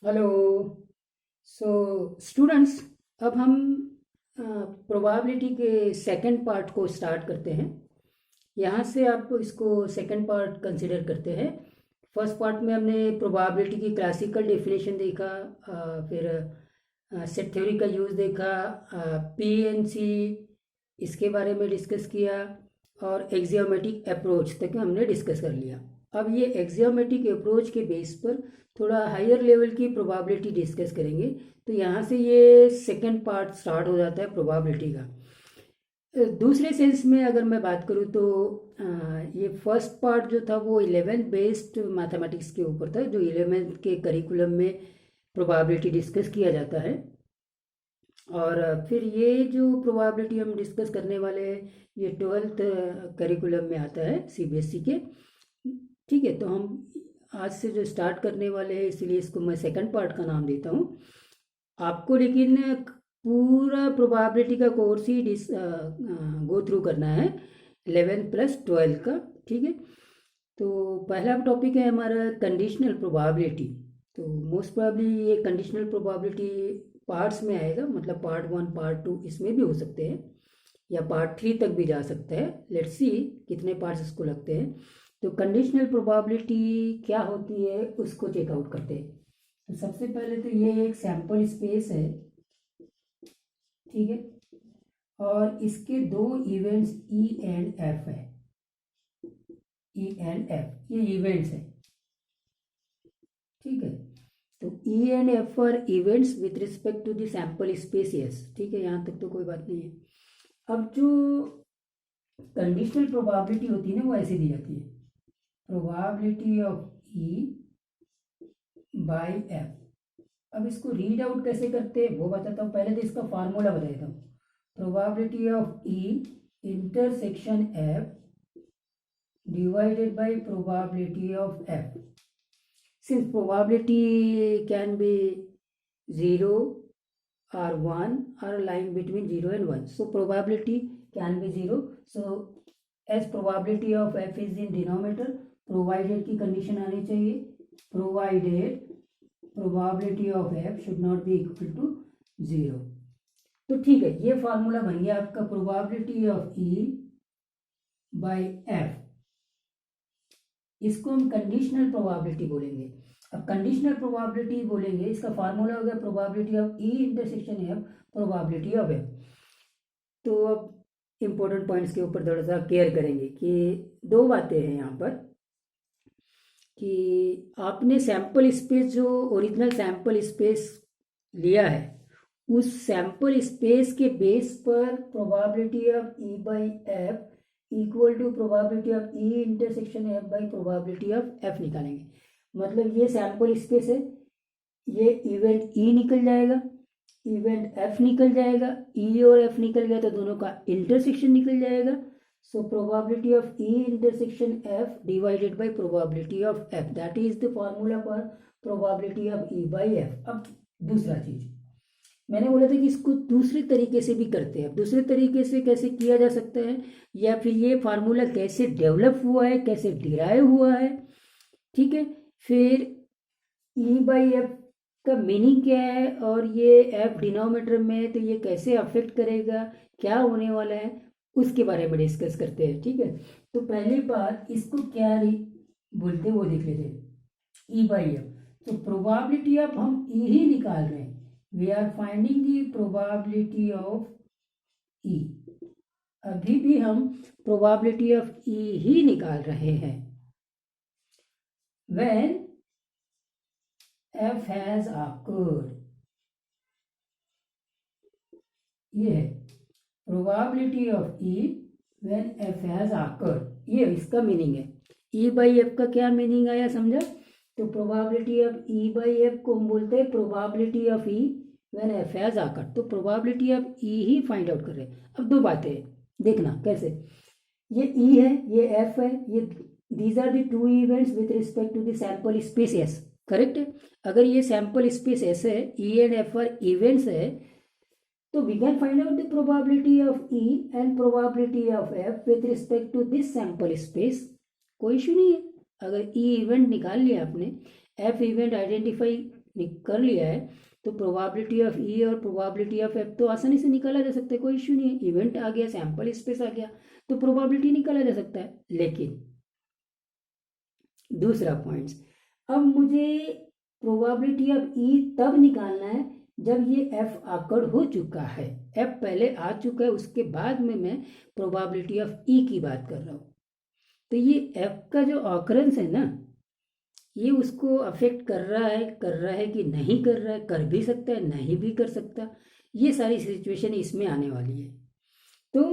Hello. So students, अब हम probability के सेकंड पार्ट को स्टार्ट करते हैं। यहाँ से आप इसको सेकंड पार्ट कंसिडर करते हैं। फर्स्ट पार्ट में हमने प्रोबेबिलिटी की क्लासिकल डेफिनेशन देखा, फिर सेट थ्योरी का यूज़ देखा, पीएनसी इसके बारे में डिस्कस किया, और एक्सियोमेटिक अप्रोच तक हमने डिस्कस कर लिया। अब ये एक्सियोमेटिक अप्रोच के बेस पर थोड़ा हायर लेवल की प्रोबेबिलिटी डिस्कस करेंगे। तो यहाँ से ये सेकंड पार्ट स्टार्ट हो जाता है प्रोबेबिलिटी का। दूसरे सेंस में अगर मैं बात करूँ तो ये फर्स्ट पार्ट जो था वो 11th बेस्ड मैथमेटिक्स के ऊपर था, जो 11th के करिकुलम में प्रोबेबिलिटी डिस्कस किया जाता है। और फिर ये जो प्रोबेबिलिटी हम डिस्कस करने वाले हैं ये 12th करिकुलम में आता है सीबीएसई के। ठीक है, तो हम आज से जो स्टार्ट करने वाले हैं इसलिए इसको मैं सेकंड पार्ट का नाम देता हूँ आपको। लेकिन पूरा प्रोबेबिलिटी का कोर्स ही गो थ्रू करना है 11 प्लस 12 का। ठीक है, तो पहला टॉपिक है हमारा कंडीशनल प्रोबेबिलिटी। तो मोस्ट प्रोबेबली ये कंडीशनल प्रोबेबिलिटी पार्ट्स में आएगा, मतलब पार्ट 1 पार्ट 2 इसमें भी हो सकते हैं, या पार्ट 3 तक भी जा सकता है। लेट्स सी कितने पार्ट्स इसको लगते हैं। तो कंडीशनल प्रोबेबिलिटी क्या होती है उसको चेकआउट करते हैं। तो सबसे पहले तो ये एक सैंपल स्पेस है, ठीक है, और इसके दो इवेंट्स ई एंड एफ है। ई एंड एफ ये इवेंट्स है, ठीक है। तो E and F are events with respect to the sample space, yes, ठीक है, यहाँ तक तो कोई बात नहीं है। अब जो कंडीशनल प्रोबेबिलिटी होती है ना वो ऐसे दी जाती है, probability of E bye F. अब इसको रीड आउट कैसे करते हैं वो बताता हूँ, पहले तो इसका फार्मूला बता देता हूँ। Probability of E intersection F divided by probability of f. Since probability can be 0 or 1 or lying between 0 and 1, so probability can be 0. So as probability of f is in denominator, provided की condition आनी चाहिए, provided probability of f should not be equal to 0। तो ठीक है, ये formula बन गया आपका probability of E bye F. इसको हम कंडीशनल प्रोबेबिलिटी बोलेंगे। अब कंडीशनल प्रोबेबिलिटी बोलेंगे, इसका फार्मूला हो गया probability of E intersection F probability of F. तो अब इंपॉर्टेंट पॉइंट्स के ऊपर थोड़ा सा केयर करेंगे कि दो बातें हैं यहाँ पर, कि आपने सैंपल स्पेस जो ओरिजिनल सैंपल स्पेस लिया है उस सैंपल स्पेस के बेस पर probability of E by F equal to probability of E intersection F by probability of F निकालेंगे। मतलब ये सैंपल स्पेस है, ये इवेंट ई निकल जाएगा, इवेंट एफ निकल जाएगा, ई और एफ निकल गया तो दोनों का इंटरसेक्शन निकल जाएगा। So probability of E intersection F divided by probability of F, that is the formula for probability of E by F. अब दूसरा चीज मैंने बोला था कि इसको दूसरे तरीके से भी करते हैं। अब दूसरे तरीके से कैसे किया जा सकता है, या फिर ये फार्मूला कैसे डेवलप हुआ है, कैसे डिराइव हुआ है, ठीक है, फिर ई बाई एफ का मीनिंग क्या है, और ये एफ डिनोमिनेटर में है तो ये कैसे अफेक्ट करेगा, क्या होने वाला है, उसके बारे में डिस्कस करते हैं। ठीक है, तो पहली बात इसको क्या बोलते हैं वो देख लेते हैं। ई बाई एफ, तो प्रोबेबिलिटी ऑफ हम ई ही निकाल रहे हैं, we are finding the probability of E. अभी भी हम प्रोबेबिलिटी ऑफ ई ही निकाल रहे हैं। व्हेन एफ हैज occurred, ये है probability of E when F has occurred, ये इसका मीनिंग है। ई बाई एफ का क्या मीनिंग आया समझा? तो probability of E by F को हम बोलते हैं probability of E when F has occurred। तो probability of E he find out कर रहे हैं। अब दो बातें हैं, देखना कैसे। ये ई है, ये एफ है, ये these are the two events with respect to the sample space S, correct है। अगर ये सैंपल स्पेस एस है, E and F are events है, तो we can find out the probability of E and probability of F with respect to this sample space. कोई issue नहीं है। अगर ई इवेंट निकाल लिया आपने, एफ इवेंट आइडेंटिफाई कर लिया है तो प्रोबेबिलिटी ऑफ ई और प्रोबेबिलिटी ऑफ एफ तो आसानी से निकाला जा सकता है, कोई इश्यू नहीं है। इवेंट आ गया, सैंपल स्पेस आ गया तो प्रोबेबिलिटी निकाला जा सकता है। लेकिन दूसरा पॉइंट्स, अब मुझे प्रोबेबिलिटी ऑफ ई तब निकालना है जब ये एफ आकड़ हो चुका है, एफ पहले आ चुका है, उसके बाद में मैं प्रोबेबिलिटी ऑफ ई की बात कर रहा हूँ। तो ये एफ का जो ऑकरेंस है ना, ये उसको अफेक्ट कर रहा है कि नहीं कर रहा है, कर भी सकता है नहीं भी कर सकता, ये सारी सिचुएशन इसमें आने वाली है। तो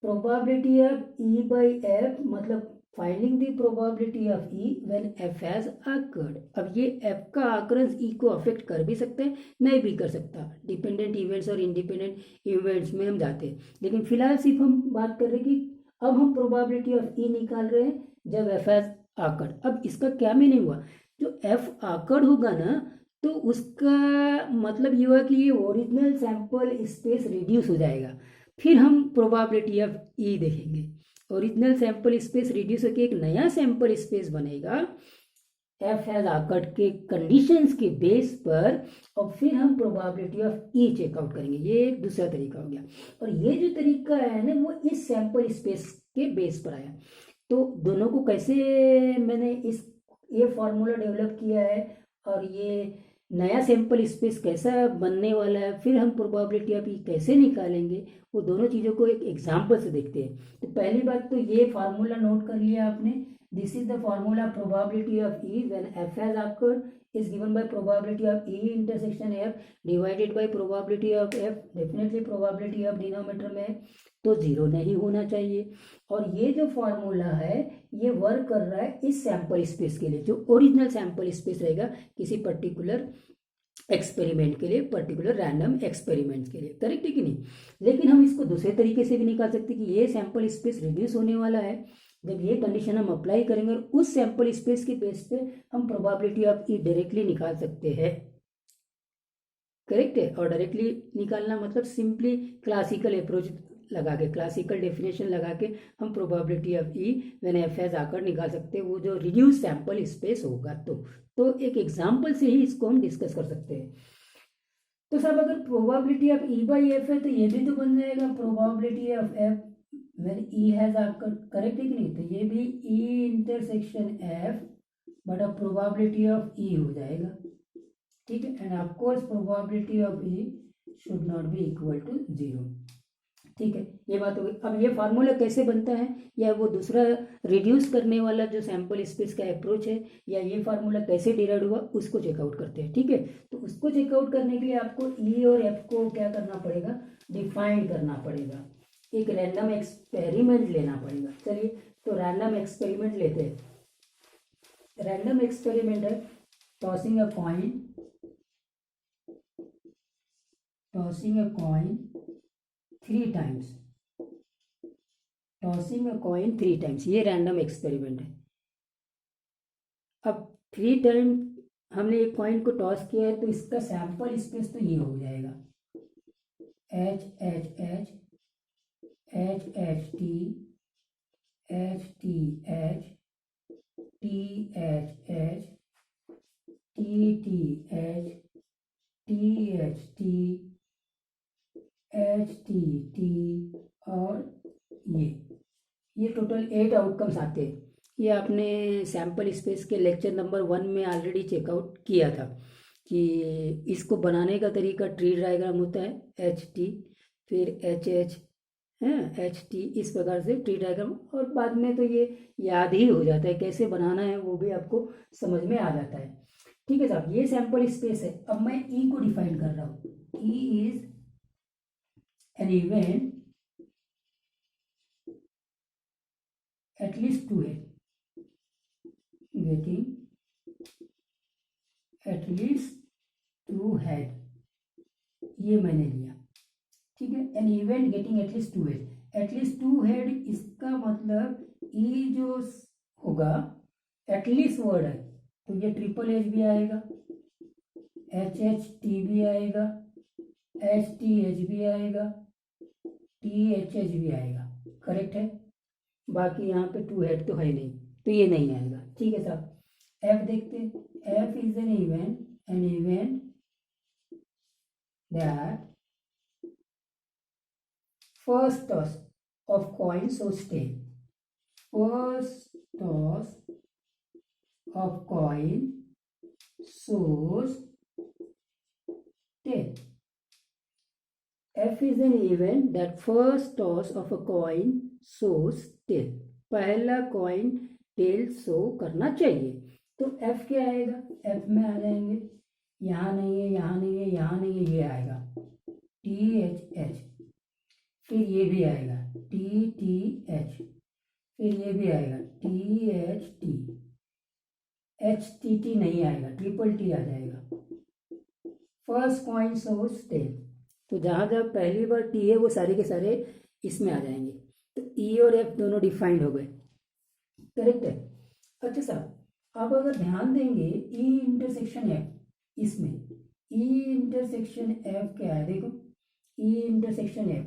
probability of E by F मतलब finding the probability of E when F has occurred. अब ये एफ का अकरेंस ई को अफेक्ट कर भी सकता है नहीं भी कर सकता, डिपेंडेंट इवेंट्स और इंडिपेंडेंट इवेंट्स में हम जाते हैं। लेकिन फिलहाल सिर्फ हम बात कर रहे हैं कि अब हम प्रोबेबिलिटी ऑफ ई निकाल रहे हैं जब एफ हैज आकड़। अब इसका क्या मीनिंग हुआ, जो एफ आकड़ होगा ना तो उसका मतलब ये हुआ कि ये ओरिजिनल सैंपल स्पेस रिड्यूस हो जाएगा। फिर हम प्रोबेबिलिटी ऑफ ई देखेंगे, ओरिजिनल सैंपल स्पेस रिड्यूस होकर एक नया सैंपल स्पेस बनेगा एफ हैज आकर्ड के कंडीशंस के बेस पर, और फिर हम प्रोबेबिलिटी ऑफ ई चेकआउट करेंगे। ये एक दूसरा तरीका हो गया। और ये जो तरीका है ना वो इस सैंपल स्पेस के बेस पर आया। तो दोनों को कैसे मैंने ये फार्मूला डेवलप किया है और ये नया सैंपल स्पेस कैसा बनने वाला है, फिर हम प्रोबेबिलिटी ऑफ ई कैसे निकालेंगे, वो दोनों चीज़ों को एक एग्जाम्पल से देखते हैं। तो पहली बात तो ये फार्मूला नोट कर लिया आपने, this is the formula probability of E when F has occurred is given by probability of E intersection F divided by probability of F, definitely probability of denominator में तो जीरो नहीं होना चाहिए। और ये जो फॉर्मूला है ये वर्क कर रहा है इस सैंपल स्पेस के लिए, जो ओरिजिनल सैंपल स्पेस रहेगा किसी पर्टिकुलर एक्सपेरिमेंट के लिए, पर्टिकुलर रैंडम एक्सपेरिमेंट के लिए, करेक्ट है कि नहीं। लेकिन हम इसको दूसरे तरीके से भी निकाल सकते हैं कि ये सैंपल स्पेस रिड्यूस होने वाला है, जब ये कंडीशन हम अप्लाई करेंगे और उस सैंपल स्पेस के बेस पे हम प्रोबेबिलिटी ऑफ ई डायरेक्टली निकाल सकते हैं, करेक्ट है। और डायरेक्टली निकालना मतलब सिंपली क्लासिकल अप्रोच लगा के, क्लासिकल डेफिनेशन लगा के हम probability of E when F has आकर निकाल सकते हैं, वो जो रिड्यूस सैंपल स्पेस होगा। तो एक एग्जाम्पल से ही इसको हम डिस्कस कर सकते हैं। तो साहब अगर probability of E by F है तो ये भी तो बन जाएगा probability of F when E has occur, correct है कि नहीं। तो ये भी ई इंटरसेक्शन एफ बट अब प्रोबेबिलिटी ऑफ ई हो जाएगा, ठीक है। And of course probability of E should not be equal to zero, ठीक है। ये बात हो गई। अब ये फार्मूला कैसे बनता है, या वो दूसरा रिड्यूस करने वाला जो सैंपल स्पेस का अप्रोच है, या ये फार्मूला कैसे डिराइव हुआ उसको चेकआउट करते हैं, ठीक है। तो उसको चेकआउट करने के लिए आपको ई और एफ को क्या करना पड़ेगा, डिफाइन करना पड़ेगा, एक रैंडम एक्सपेरिमेंट लेना पड़ेगा। चलिए तो रैंडम एक्सपेरिमेंट लेते हैं। रैंडम एक्सपेरिमेंट है tossing a coin, tossing a coin 3 times, tossing a coin 3 times, ये रैंडम एक्सपेरिमेंट है। अब 3 टाइम हमने एक कॉइन को टॉस किया है तो इसका सैंपल स्पेस तो ये हो जाएगा H H H H H T H T H T H H T T H T H T H T T और ये टोटल 8 आउटकम्स आते हैं। ये आपने सैंपल स्पेस के लेक्चर नंबर 1 में ऑलरेडी चेकआउट किया था कि इसको बनाने का तरीका ट्री डायग्राम होता है एच टी, फिर एच एच है एच टी, इस प्रकार से ट्री डायग्राम, और बाद में तो ये याद ही हो जाता है कैसे बनाना है, वो भी आपको समझ में आ जाता है, ठीक है साहब। ये सैंपल स्पेस है। अब मैं ई को डिफाइन कर रहा हूँ। E is an event at least 2 है, getting at least 2 head, ये मैंने लिया, ठीक है। An event getting at least 2 head, at least 2 head, इसका मतलब ई जो होगा at least वर्ड है तो ये ट्रिपल एच भी आएगा, एच एच टी भी आएगा, एच टी एच भी आएगा, टी एच एच भी आएगा, करेक्ट है। बाकी यहाँ पे 2 हेड तो है नहीं तो ये नहीं आएगा, ठीक है साहब। एफ देखते हैं। F is an that first toss of coin shows tail. First toss of coin shows tail. F is an event that first toss of a coin shows tail. पहला कॉइन टेल शो करना चाहिए. तो F क्या आएगा? F में आ जाएंगे, यहाँ नहीं है, यहाँ नहीं है, यहाँ नहीं है, ये आएगा THH. फिर ये भी आएगा TTH. फिर ये भी आएगा THT. HTT नहीं आएगा, ट्रिपल T आ जाएगा. First coin shows tail. तो जहाँ जहाँ पहली बार टी है वो सारे के सारे इसमें आ जाएंगे. तो ई और एफ दोनों डिफाइंड हो गए. करेक्ट है. अच्छा साहब, आप अगर ध्यान देंगे ई इंटरसेक्शन एफ, इसमें ई इंटरसेक्शन एफ क्या है? देखो, ई इंटरसेक्शन एफ,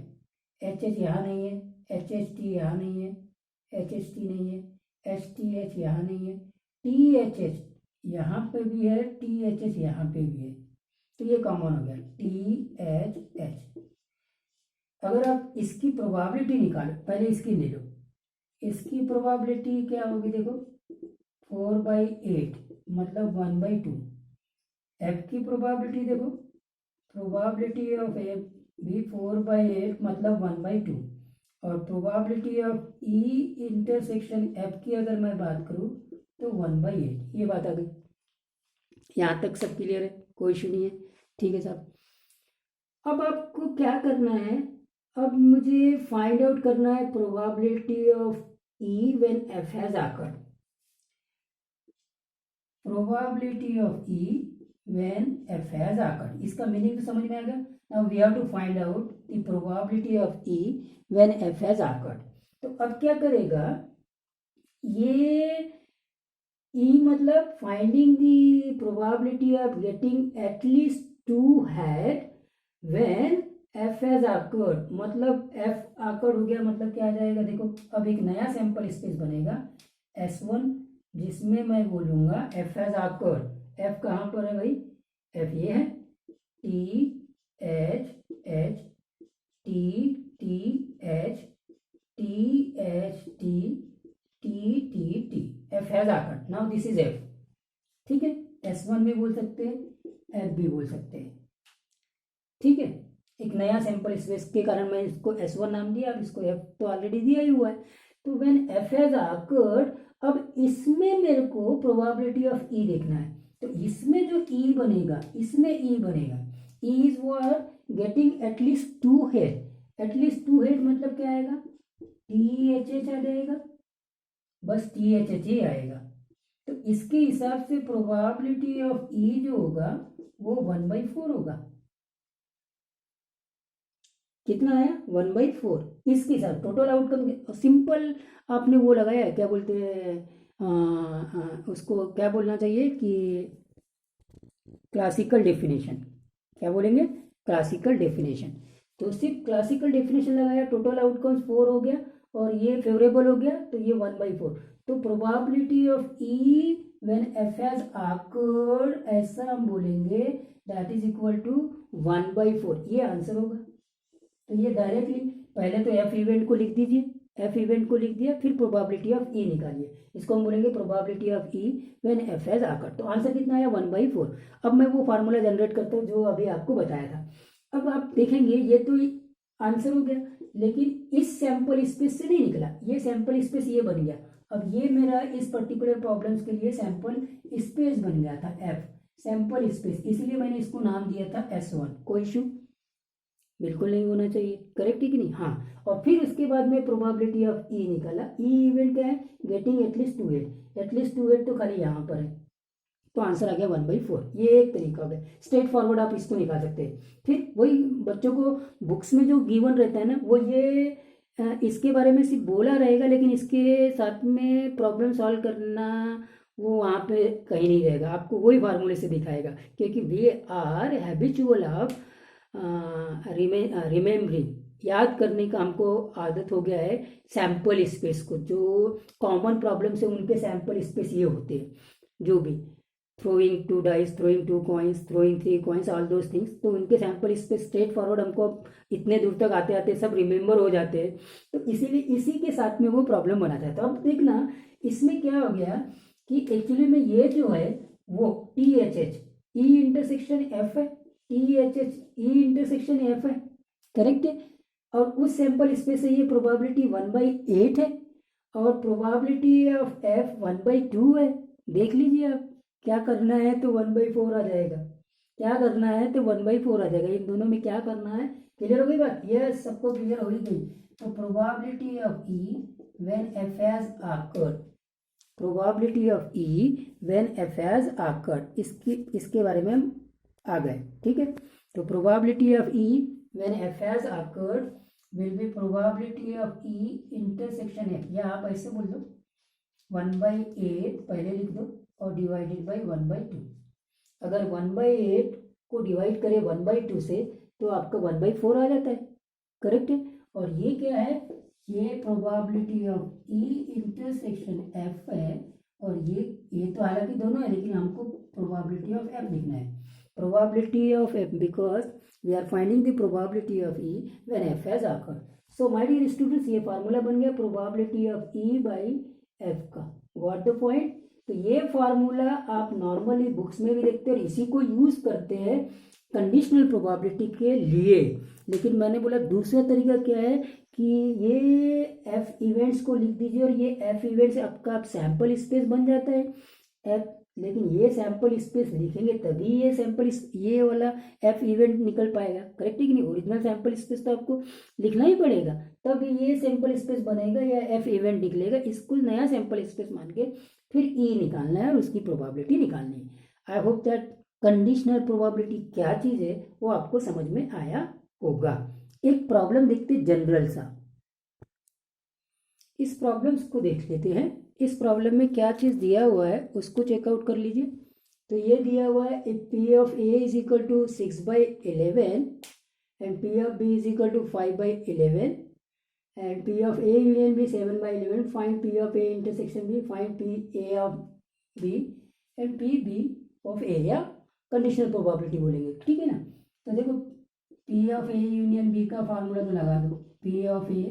एच एच यहाँ नहीं है, एच एच टी यहाँ नहीं है, एच एच टी नहीं है, एच टी एच यहाँ नहीं है, टी एच एच यहाँ पे भी है, टी एच एच यहाँ पे भी है. तो ये कॉमन हो गया THH. अगर आप इसकी प्रोबेबिलिटी निकालो, पहले इसकी ले लो. इसकी प्रोबेबिलिटी क्या होगी? देखो, 4/8 मतलब 1/2. एफ की प्रोबेबिलिटी देखो, प्रोबेबिलिटी ऑफ एफ भी 4/8 मतलब 1/2. और probability of E intersection F की अगर मैं बात करूँ तो 1/8. ये बात आ गई. यहाँ तक सब क्लियर है, कोई इशू नहीं है. ठीक है साहब. अब आपको क्या करना है? अब मुझे फाइंड आउट करना है probability of E when F has occurred. Probability of E when F has occurred, इसका मीनिंग तो समझ में आ गया. Now we have to find out the probability of E when F has occurred. तो अब क्या करेगा? ये ई मतलब finding the probability of getting at least 2 head when f has occurred. मतलब f occurred हो गया मतलब क्या आ जाएगा? देखो, अब एक नया सैंपल स्पेस बनेगा S1 जिसमें मैं बोलूँगा f has occurred. f कहाँ पर है भाई? f ये है THH, TTH, THT, TTT. f has occurred. Now this is f. ठीक है. S1 भी बोल सकते हैं, एफ भी बोल सकते हैं. ठीक है. एक नया सैंपल स्पेस के कारण मैं इसको S1 नाम दिया. अब इसको एफ तो ऑलरेडी दिया ही हुआ है. तो व्हेन एफ हैज अकर्ड, अब इसमें मेरे को प्रोबेबिलिटी ऑफ ई देखना है. तो इसमें जो ई बनेगा, इसमें ई बनेगा, E is what? Getting at least 2 head. At least 2 head मतलब क्या आएगा? THH आ जाएगा. बस THH ही आएगा. तो इसके हिसाब से प्रोबेबिलिटी ऑफ ई जो होगा वो 1/4 होगा. कितना आया? 1/4. इसके साथ टोटल आउटकम सिंपल आपने वो लगाया है, क्या बोलते हैं उसको, क्या बोलना चाहिए कि क्लासिकल डेफिनेशन. क्या बोलेंगे? Classical definition. तो सिर्फ क्लासिकल डेफिनेशन लगाया, टोटल आउटकम्स 4 हो गया और ये फेवरेबल हो गया, तो ये 1/4. तो probability of E when F has occurred, ऐसा हम बोलेंगे, दैट इज इक्वल टू 1/4. ये आंसर होगा. तो ये डायरेक्टली पहले तो एफ इवेंट को लिख दीजिए, एफ इवेंट को लिख दिया, फिर प्रोबेबिलिटी ऑफ ई निकालिए. इसको हम बोलेंगे probability of E when F has occurred. तो आंसर कितना आया? 1/4. अब मैं वो फार्मूला जनरेट करता हूँ जो अभी आपको बताया था. अब आप देखेंगे ये तो आंसर हो गया, लेकिन इस सैंपल स्पेस से नहीं निकला. ये सैंपल स्पेस ये बन गया. अब ये मेरा इस पर्टिकुलर प्रॉब्लम्स के लिए सैंपल स्पेस बन गया था एफ, सैंपल स्पेस. इसलिए मैंने इसको नाम दिया था S1. कोई इशू बिल्कुल नहीं होना चाहिए. करेक्ट है कि नहीं? हाँ. और फिर उसके बाद में प्रोबेबिलिटी ऑफ ई निकाला. ई इवेंट क्या है? Getting at least 2 head. At least 2 head तो खाली यहाँ पर है, तो आंसर आ गया 1/4. ये एक तरीका हो गया. स्ट्रेट फॉरवर्ड आप इसको निकाल सकते हैं. फिर वही बच्चों को बुक्स में जो गिवन रहता है ना, वो ये इसके बारे में सिर्फ बोला रहेगा, लेकिन इसके साथ में प्रॉब्लम सॉल्व करना वो वहाँ पे कहीं नहीं रहेगा. आपको वही फार्मूले से दिखाएगा, क्योंकि we are habitual of remembering. याद करने का हमको आदत हो गया है सैंपल स्पेस को. जो कॉमन प्रॉब्लम्स है उनके सैंपल स्पेस ये होते हैं जो भी. throwing 2 dice, throwing 2 coins, throwing 3 coins, all those things. तो उनके सैंपल इस पे स्ट्रेट फॉरवर्ड हमको इतने दूर तक आते आते सब रिमेंबर हो जाते हैं, तो इसीलिए इसी के साथ में वो प्रॉब्लम बनाता है। तो अब देखना इसमें क्या हो गया कि एक्चुअली में ये जो है वो T H H E intersection F है, T H H E intersection F है, करेक्ट है। और उस सैंपल स्पेस से ये प्रोबेबिलिटी 1/8 है और प्रोबेबिलिटी ऑफ एफ 1/2 है। देख लीजिए आप, क्या करना है तो 1/4 आ जाएगा, क्या करना है तो 1/4 आ जाएगा। इन दोनों में क्या करना है, क्लियर हो गई बात? ये सबको क्लियर हो ही गई। तो probability of E when F has awkward, probability of E when F has awkward, इसके बारे में हम आ गए, ठीक है। तो probability of E when F has awkward will be probability of E intersection F, या आप ऐसे बोल दो 1/8 पहले लिख दो और डिवाइडेड बाई 1/2। अगर 1/8 को डिवाइड करें 1/2 से तो आपका 1/4 आ जाता है, करेक्ट है। और ये क्या है, ये probability of E intersection F है, और ये तो हालांकि दोनों है लेकिन हमको प्रोबेबिलिटी ऑफ एफ लिखना है, probability of F, because we are finding the probability of E when F has occurred. So my dear students, ये फार्मूला बन गया probability of E by F का, गॉट द पॉइंट। तो ये formula आप normally books में भी देखते हैं और इसी को यूज करते हैं कंडीशनल प्रोबेबिलिटी के लिए। लेकिन मैंने बोला दूसरा तरीका क्या है कि ये एफ इवेंट्स को लिख दीजिए और ये एफ इवेंट्स आपका सैंपल स्पेस बन जाता है एफ, लेकिन ये सैंपल स्पेस लिखेंगे तभी ये सैंपल ये वाला एफ इवेंट निकल पाएगा, करेक्ट है कि नहीं। ओरिजिनल सैंपल स्पेस तो आपको लिखना ही पड़ेगा तब ये सैंपल स्पेस बनेगा या एफ इवेंट निकलेगा। इसको नया सैंपल स्पेस मान के फिर ई निकालना है और उसकी प्रोबेबिलिटी निकालनी है। I hope that conditional probability क्या चीज़ है वो आपको समझ में आया होगा। एक प्रॉब्लम देखते जनरल सा, इस प्रॉब्लम्स को देख लेते हैं। इस प्रॉब्लम में क्या चीज़ दिया हुआ है उसको चेकआउट कर लीजिए। तो ये दिया हुआ है if P of A is equal to 6/11 and P of B is equal to 5/11 and P of A union B 7/11, find P of A intersection B, find P A of B and P B of A, या conditional probability बोलेंगे, ठीक है ना। तो देखो P of A union B का formula तो लगा दो, P of A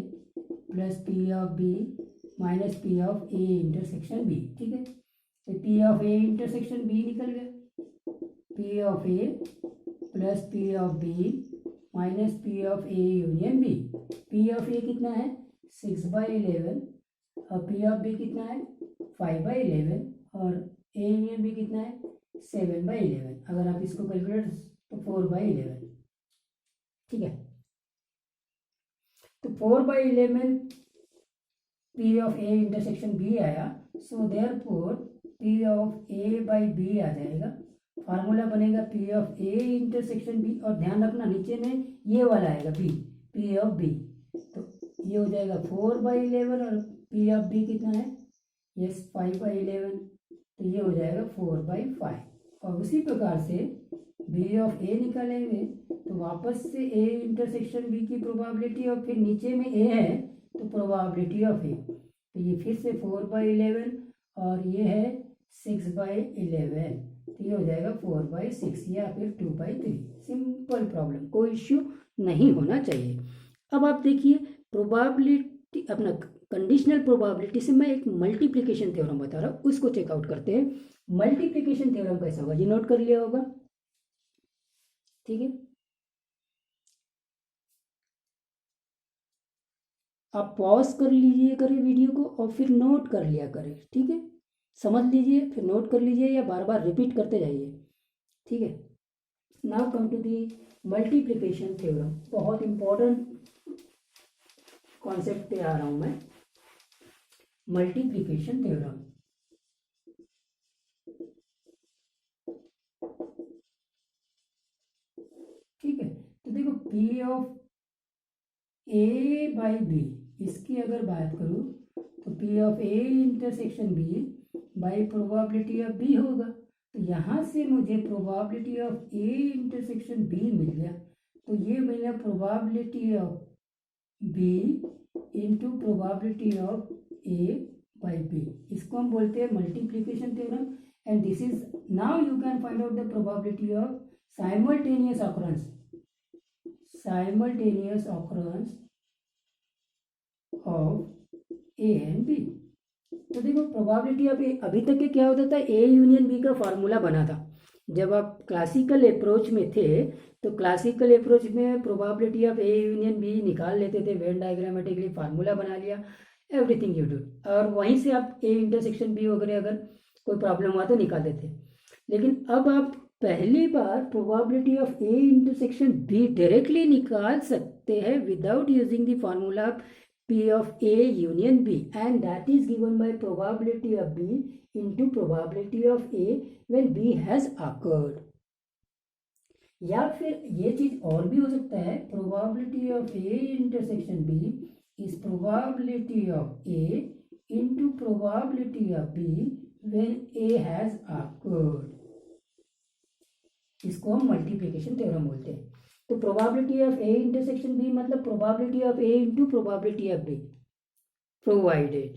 plus P of B minus P of A intersection B, ठीक है। तो P of A intersection B निकल गया, P of A plus P of B minus P of A union B. P of A कितना है 6/11 और P of B कितना है 5/11 और ए यूनियन बी कितना है 7/11। अगर आप इसको कैलकुलेट तो 4/11, ठीक है। तो 4/11 P of A intersection B आया, so therefore P of A by B आ जाएगा। फार्मूला बनेगा P of A intersection B, और ध्यान रखना नीचे में ये वाला आएगा बी, पी ऑफ बी, तो ये हो जाएगा 4/11 और पी ऑफ बी कितना है यस 5/11, तो ये हो जाएगा 4/5। और उसी प्रकार से बी ऑफ ए निकालेंगे तो वापस से ए इंटरसेक्शन बी की प्रोबेबिलिटी और फिर नीचे में ए है तो प्रोबेबिलिटी ऑफ ए, तो ये फिर से 4/11 और ये है 6/11, तो ये हो जाएगा 4/6 या फिर 2/3। सिंपल प्रॉब्लम, कोई इश्यू नहीं होना चाहिए। अब आप देखिए प्रोबेबिलिटी, अपना कंडीशनल प्रोबेबिलिटी से मैं एक मल्टीप्लिकेशन थ्योरम बता रहा हूँ, उसको चेकआउट करते हैं। मल्टीप्लिकेशन थ्योरम कैसा होगा ये नोट कर लिया होगा, ठीक है। आप पॉज कर लीजिए करें वीडियो को और फिर नोट कर लिया करें, ठीक है। समझ लीजिए फिर नोट कर लीजिए या बार बार रिपीट करते जाइए, ठीक है। Now come to the multiplication theorem, बहुत इंपॉर्टेंट कॉन्सेप्ट पे आ रहा हूं मैं। मल्टीप्लिकेशन थ्योरम, ठीक है। तो देखो P of A by B, इसकी अगर बात करूं तो P of A intersection B by probability of B होगा। तो यहाँ से मुझे probability of A intersection B मिल गया, तो ये मिला probability of B into probability of A by B. इसको हम बोलते हैं multiplication theorem and this is now you can find out the probability of simultaneous occurrence of A and B। तो देखो प्रोबेबिलिटी ऑफ ए, अभी तक के क्या होता था, ए यूनियन बी का फार्मूला बना था। जब आप क्लासिकल अप्रोच में थे तो क्लासिकल अप्रोच में probability of A union B निकाल लेते थे, वेन डायग्रामेटिकली फार्मूला बना लिया, एवरीथिंग यू डू, और वहीं से आप ए इंटरसेक्शन बी वगैरह अगर कोई प्रॉब्लम हुआ तो निकाल देते। लेकिन अब आप पहली बार probability of A intersection B directly निकाल सकते हैं without using the formula P of A union B, and that is given by probability of B into probability of A when B has occurred। या फिर ये चीज और भी हो सकता है, probability of A intersection B is probability of A into probability of B when A has occurred। इसको हम मल्टीप्लिकेशन थ्योरम बोलते हैं। तो probability of A intersection B मतलब probability of A into probability of B, provided,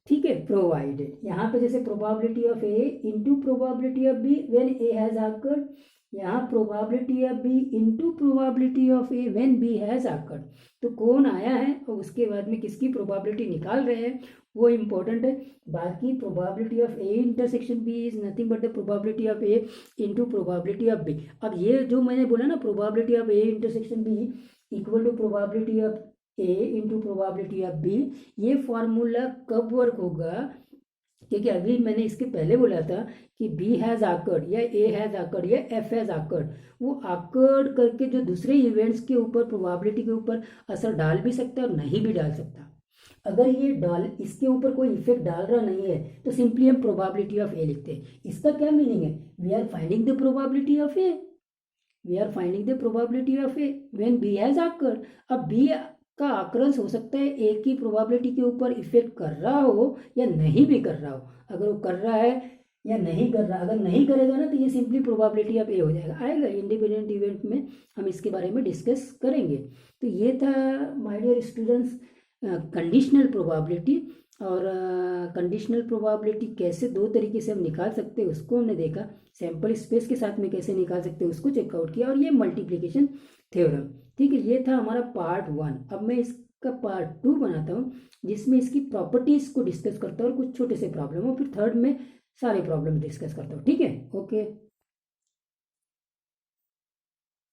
ठीक है, provided. यहाँ पे जैसे probability of A into probability of B when A has occurred, यहाँ probability of B into probability of A when B has occurred. तो कौन आया है और उसके बाद में किसकी प्रोबेबिलिटी निकाल रहे हैं वो इम्पोर्टेंट है। बाकी probability of A intersection B is nothing but the probability of A into probability of B. अब ये जो मैंने बोला ना, probability of A intersection B equal to probability of A into probability of B, ये formula कब work होगा, क्योंकि अभी मैंने इसके पहले बोला था कि बी हैज़ आकर्ड या ए हैज़ आकर्ड या एफ हैज़ आकर्ड, वो आकर्ड करके जो दूसरे इवेंट्स के ऊपर प्रोबेबिलिटी के ऊपर असर डाल भी सकता है और नहीं भी डाल सकता। अगर ये इसके ऊपर कोई इफेक्ट डाल रहा नहीं है तो सिंपली हम प्रोबेबिलिटी ऑफ ए लिखते हैं। इसका क्या मीनिंग है, we are finding the probability of A, we are finding the probability of A when B has occurred. अब बी का आकर्ष हो सकता है ए की प्रोबेबिलिटी के ऊपर इफेक्ट कर रहा हो या नहीं भी कर रहा हो। अगर वो कर रहा है या नहीं कर रहा, अगर नहीं करेगा ना तो ये सिंपली प्रोबेबिलिटी ऑफ ए हो जाएगा। आएगा इंडिपेंडेंट इवेंट में, हम इसके बारे में डिस्कस करेंगे। तो ये था my dear students conditional probability. और कंडीशनल प्रोबेबिलिटी कैसे दो तरीके से हम निकाल सकते हैं उसको हमने देखा, सैम्पल स्पेस के साथ में कैसे निकाल सकते हैं उसको चेकआउट किया, और ये मल्टीप्लिकेशन थ्योरम, ठीक है। ये था हमारा पार्ट 1। अब मैं इसका पार्ट 2 बनाता हूँ जिसमें इसकी प्रॉपर्टीज़ को डिस्कस करता हूँ और कुछ छोटे से प्रॉब्लम, और फिर थर्ड में सारे प्रॉब्लम डिस्कस करता हूँ, ठीक है। ओके।